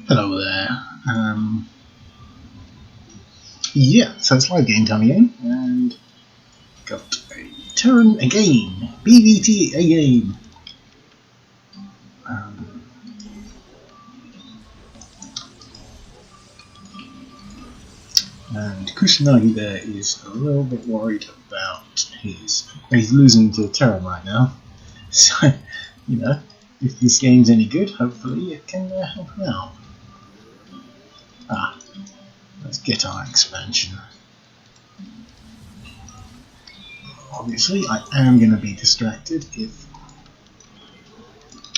Hello there. Yeah, so it's live game time again, and got a turn again. PvT again. And Kusanagi there is a little bit worried about he's losing to Terran right now. So, you know, if this game's any good, hopefully it can help him out. Let's get our expansion. Obviously, I am going to be distracted if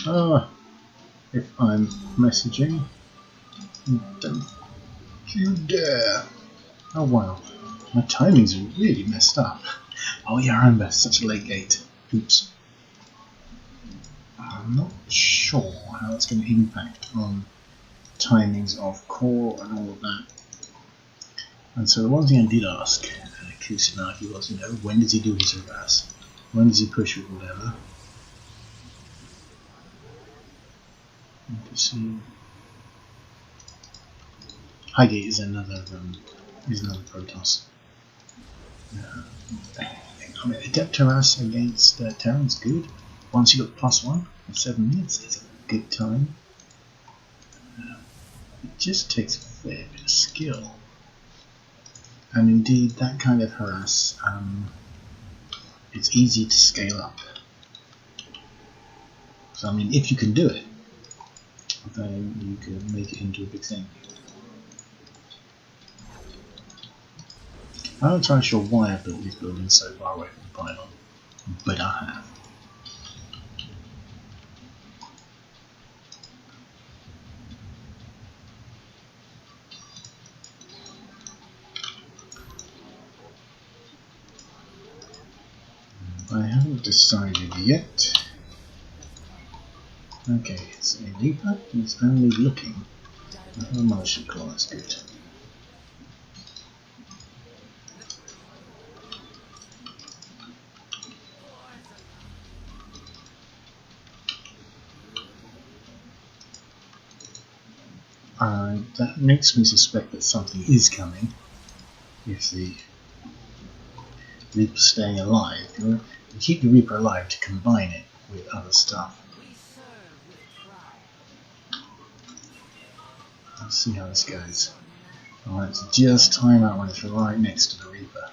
I'm messaging. Don't you dare! Oh wow, my timings are really messed up. Oh yeah, I remember, such a late gate. Oops. I'm not sure how it's going to impact on timings of core and all of that. And so the one thing I did ask Kusanagi was, when does he do his reverse? When does he push with whatever? To see. Highgate is another Protoss. I mean, Adept Harass against Terran's good. Once you got +1 in 7 minutes, it's a good time. It just takes a fair bit of skill. And indeed, that kind of harass, it's easy to scale up. So I mean, if you can do it, then you can make it into a big thing. I'm not entirely sure why I built these buildings so far away from the pylon, but I have. I haven't decided yet. Okay, it's a leaper. It's only looking. How much should call that's good. That makes me suspect that something is coming. If the Reaper's staying alive, you keep the Reaper alive to combine it with other stuff. Let's see how this goes. Alright, so just time out when it's right next to the Reaper.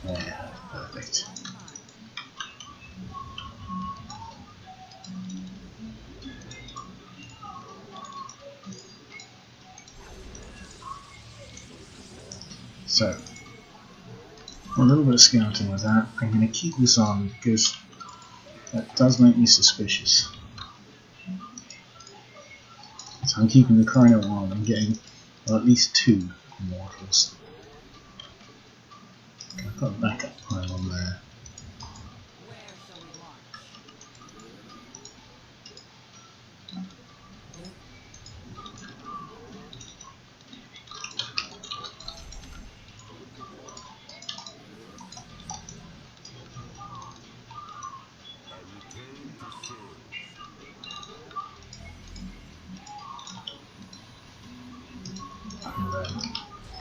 Yeah, perfect. So, a little bit of scouting with that. I'm going to keep this on because that does make me suspicious. So I'm keeping the Chrono on and getting at least 2 Immortals. I've got a backup pylon there.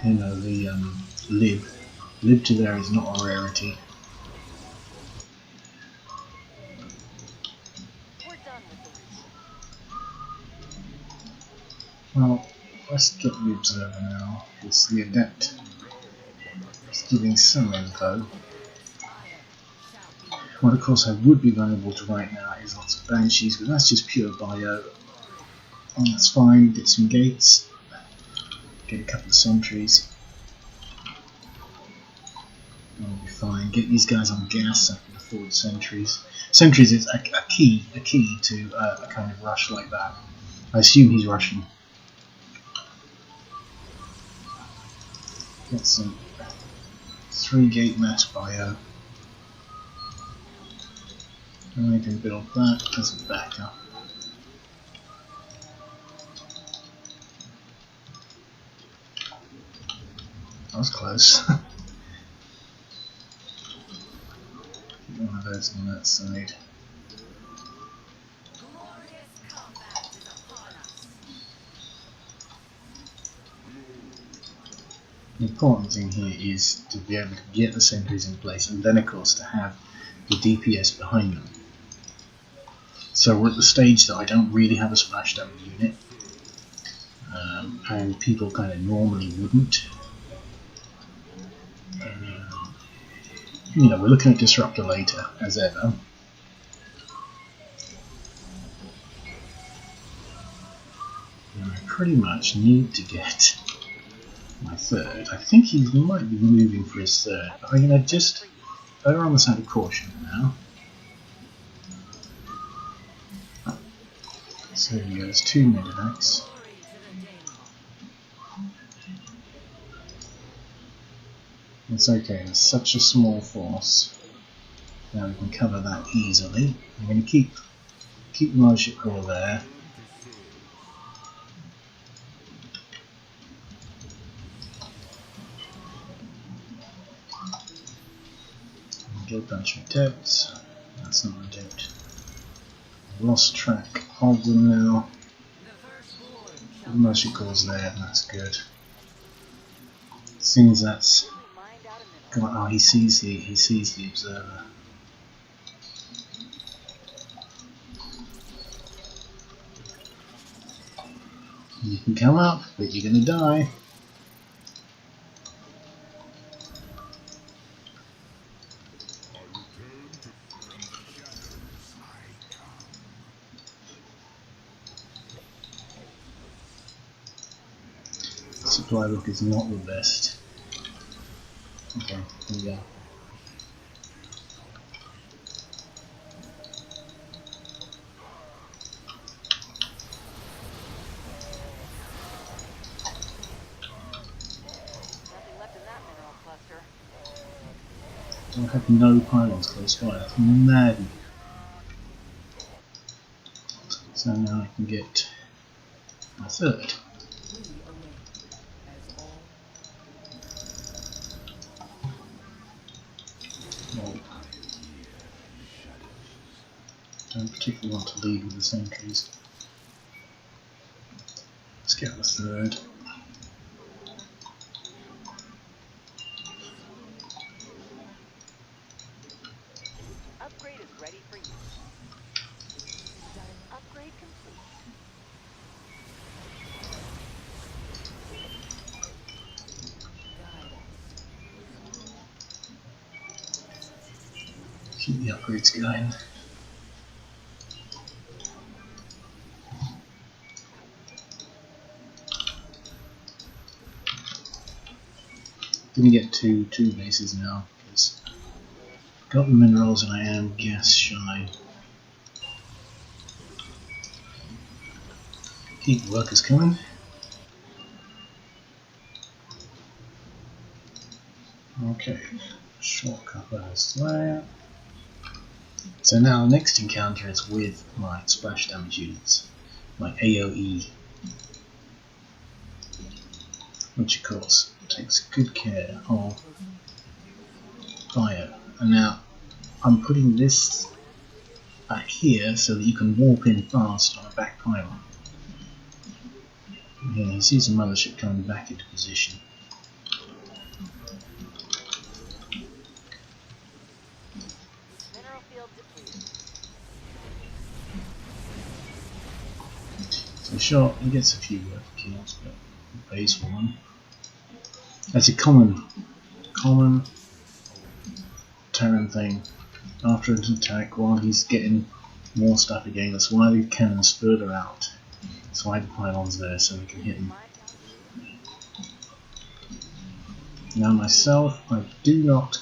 And the lib to there is not a rarity. Well, let's get libs over now. It's the Adept. It's giving some info. What of course I would be vulnerable to right now is lots of Banshees, but that's just pure bio. And that's fine, get some gates, get a couple of sentries. That'll be fine. Get these guys on gas so I can afford sentries. Sentries is a key to a kind of rush like that. I assume he's rushing. Get some 3 gate mass bio. And we can build that as a backup. That was close. One of those on that side. The important thing here is to be able to get the sentries in place, and then of course to have the DPS behind them. So we're at the stage that I don't really have a splash damage unit, and people kind of normally wouldn't. You know, we're looking at Disruptor later, as ever. And I pretty much need to get my third. I think he might be moving for his third, but I'm going to just err on the side of caution now. So he goes 2 medivacs. It's okay, it's such a small force. Now we can cover that easily. I'm going to keep the Mothership Core there. Get a bunch of depths. That's not a depth. I've lost track of them now. The Mothership Core's there, that's good. As soon as that's gone, oh, he sees the observer. You can come up, but you're gonna die. The supply book is not the best. Okay, here we go. I have no pylons close by, that's mad. So now I can get my third. Well, don't particularly want to lead with the sentries. Let's get the third. Upgrade is ready for use. Upgrade complete. Keep the upgrades going. Gonna get two bases now because I've got the minerals and I am gas shy. Keep the workers coming. Okay, shortcut those there. So now the next encounter is with my splash damage units, my AoE, which of course takes good care of fire. And now I'm putting this back here so that you can warp in fast on a back pylon. Yeah, you see some mothership coming back into position. Mineral field depleted. So shot, he gets a few worth kills, but the base one. That's a common Terran thing. After an attack, while he's getting more stuff again, that's why the cannon's further out. That's why the pylon's there, so we can hit him. Now myself, I do not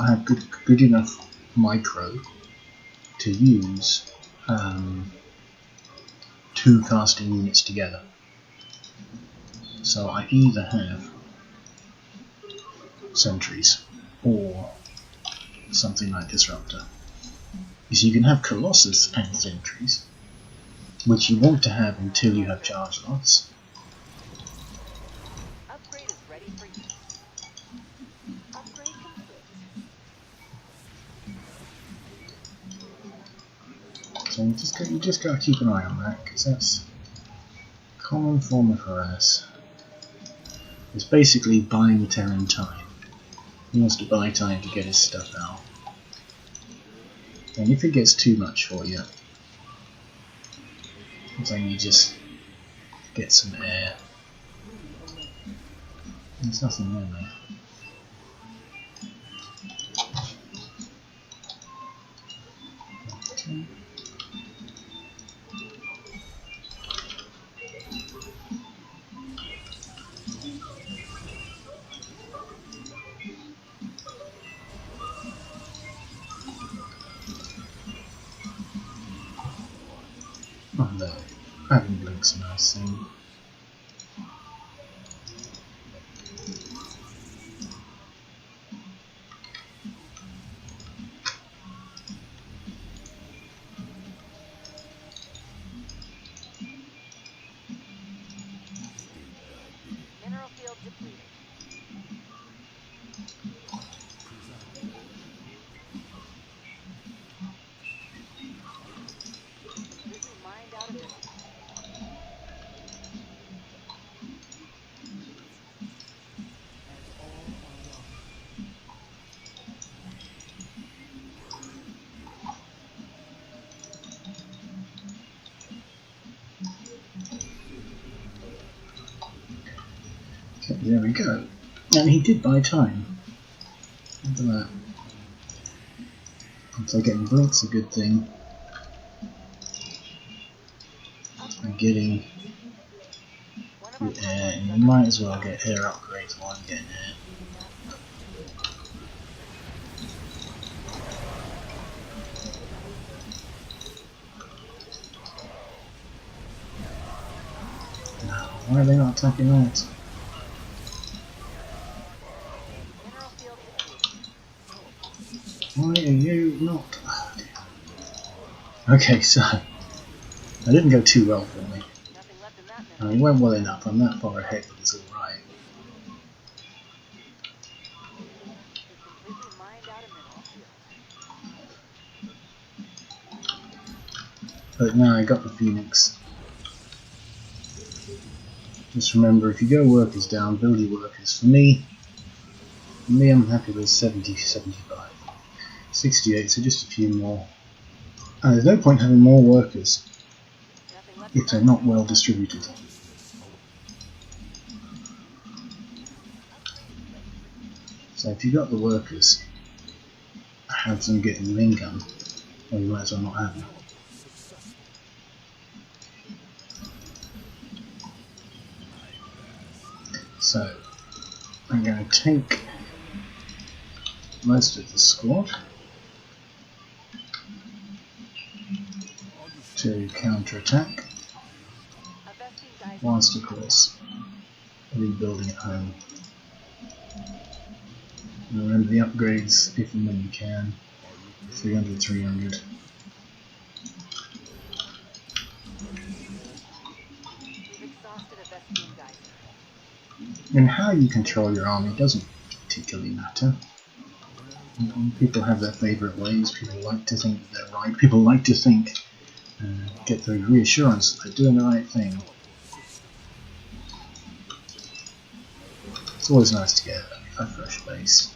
have good enough micro to use 2 casting units together. So I either have sentries or something like Disruptor. So you can have Colossus and sentries, which you want to have until you have charge lots. Upgrade is ready for use. Upgrade complete. So you just got to keep an eye on that, because that's a common form of harass. It's basically buying Terran time. He wants to buy time to get his stuff out. And if it gets too much for you, then you just get some air. There's nothing there, mate. Okay. Oh no, having blink's a nice thing. Mineral field depleted. Completely mined out a mineral. Okay, there we go. And he did buy time. Look at that. So getting blink's a good thing. And getting One of our your air, pipelines and you under might as well get air upgrades while you're getting air. No, why are they not attacking that? mineral field depleted. Why are you not? Oh, dear. Okay, so that didn't go too well for me. Nothing left in that I mineral. mean, it went well enough. I'm that far ahead that it's alright. We've completely mined out a mineral field. But now I got the Phoenix. Just remember, if you go workers down, build your workers. For me, I'm happy with 70, 75. 68, so just a few more. And there's no point having more workers Nothing left in if they're that not mineral. well distributed. So if you've got the workers, have them getting you income, or you might as well not have them. So I'm going to take most of the squad to counter-attack, A vesting geyser. whilst of course rebuilding at home. And remember the upgrades if and when you can. 300, 300. We've exhausted a vesting geyser. And how you control your army doesn't particularly matter. People have their favourite ways, people like to think that they're right, people like to think, get the reassurance that they're doing the right thing. It's always nice to get a fresh base.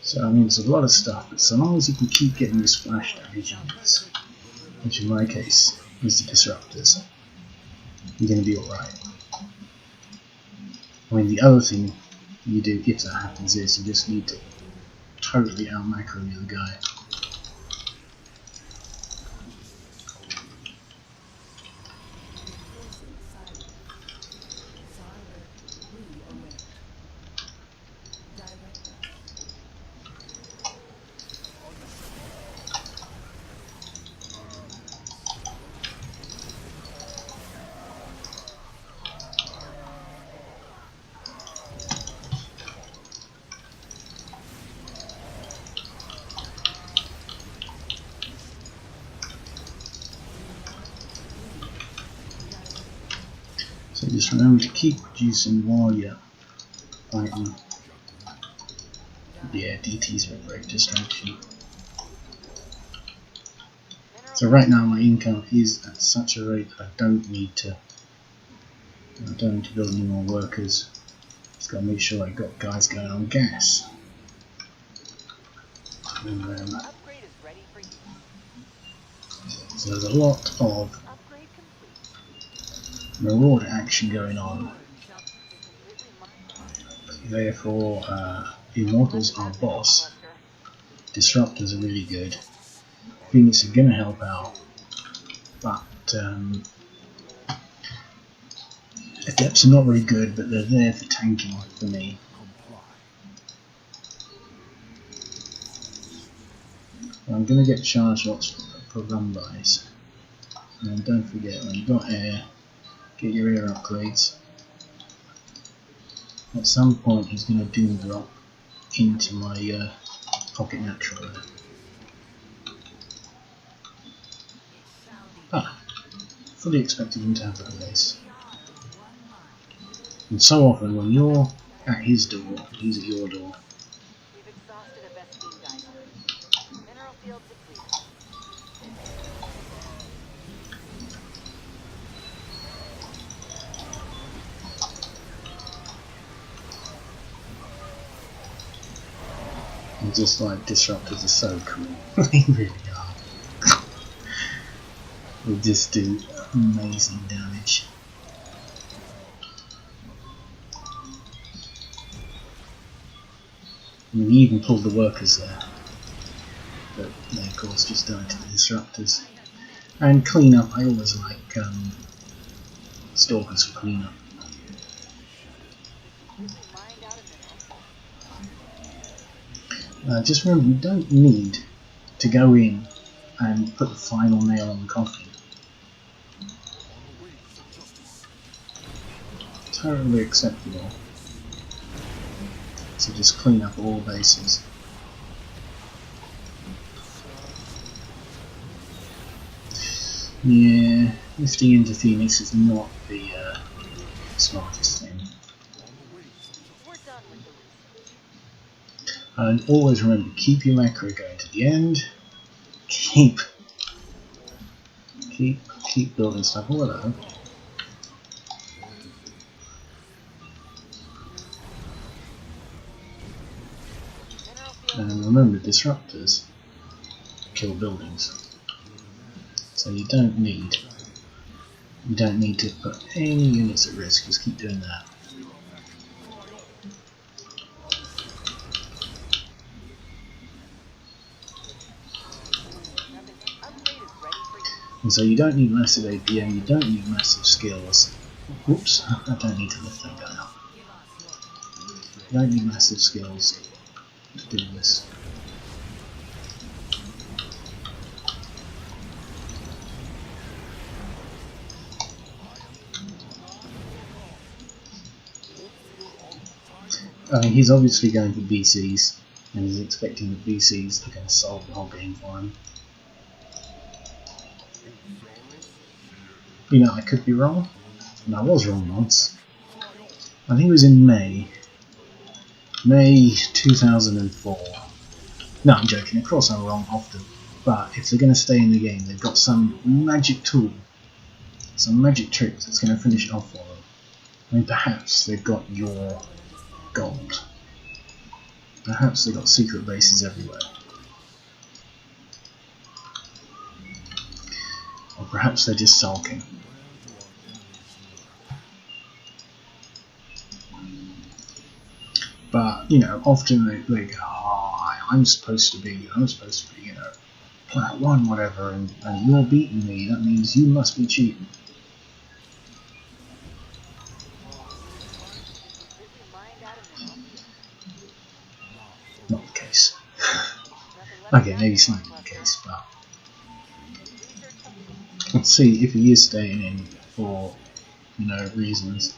So I mean, there's a lot of stuff, but so long as you can keep getting your splash damage units, which in my case is the disruptors, you're going to be alright. I mean, the other thing you do if that happens is you just need to totally out-macro the other guy. So just remember to keep producing while you're fighting. Yeah, DTs are a great distraction. So right now my income is at such a rate that I don't need to build any more workers. Just gotta make sure I got guys going on gas. And, so there's a lot of marauder action going on. Therefore, Immortals are boss. Disruptors are really good. Phoenix are gonna help out, but Adepts are not very good, but they're there for tanking for me. I'm gonna get charge lots for run-bys. And don't forget, when you've got air, get your air upgrades. At some point he's going to doom drop into my pocket natural there. Fully expected him to have that base. And so often when you're at his door, he's at your door. And just like disruptors are so cool. They really are. They just do amazing damage. I mean, he even pulled the workers there. But they of course just died to the disruptors. And cleanup, I always like stalkers for cleanup. Just remember, you don't need to go in and put the final nail on the coffin. Totally acceptable. So just clean up all bases. Yeah, lifting into Phoenix is not the smartest thing. And always remember, keep your macro going to the end. Keep building stuff. Oh, hello. And remember, disruptors kill buildings. So you don't need to put any units at risk. Just keep doing that. And so you don't need massive APM, you don't need massive skills. Whoops, I don't need to lift that guy up. You don't need massive skills to do this. I mean, he's obviously going for BCs, and he's expecting the BCs are going to solve the whole game for him. You know, I could be wrong, and I was wrong once. I think it was in May 2004. No, I'm joking, of course I'm wrong often, but if they're going to stay in the game, they've got some magic tool, some magic trick that's going to finish it off for them. I mean, perhaps they've got your gold. Perhaps they've got secret bases everywhere. Or perhaps they're just sulking. But, you know, often they go, oh, I'm supposed to be, you know, plat 1 whatever, and you're beating me, that means you must be cheating. Not the case. Okay, maybe slightly the case, but let's see if he is staying in for, you know, reasons.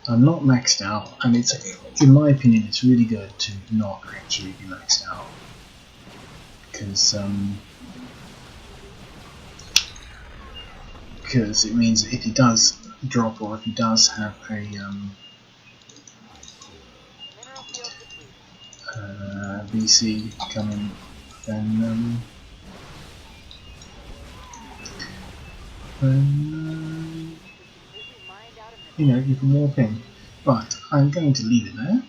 I'm not maxed out, and it's, in my opinion, it's really good to not actually be maxed out, because it means that if he does drop, or if he does have a Mineral field depleted. VC coming, then We've completely mined out a you mineral. know, you can walk in. Right, I'm going to leave it there.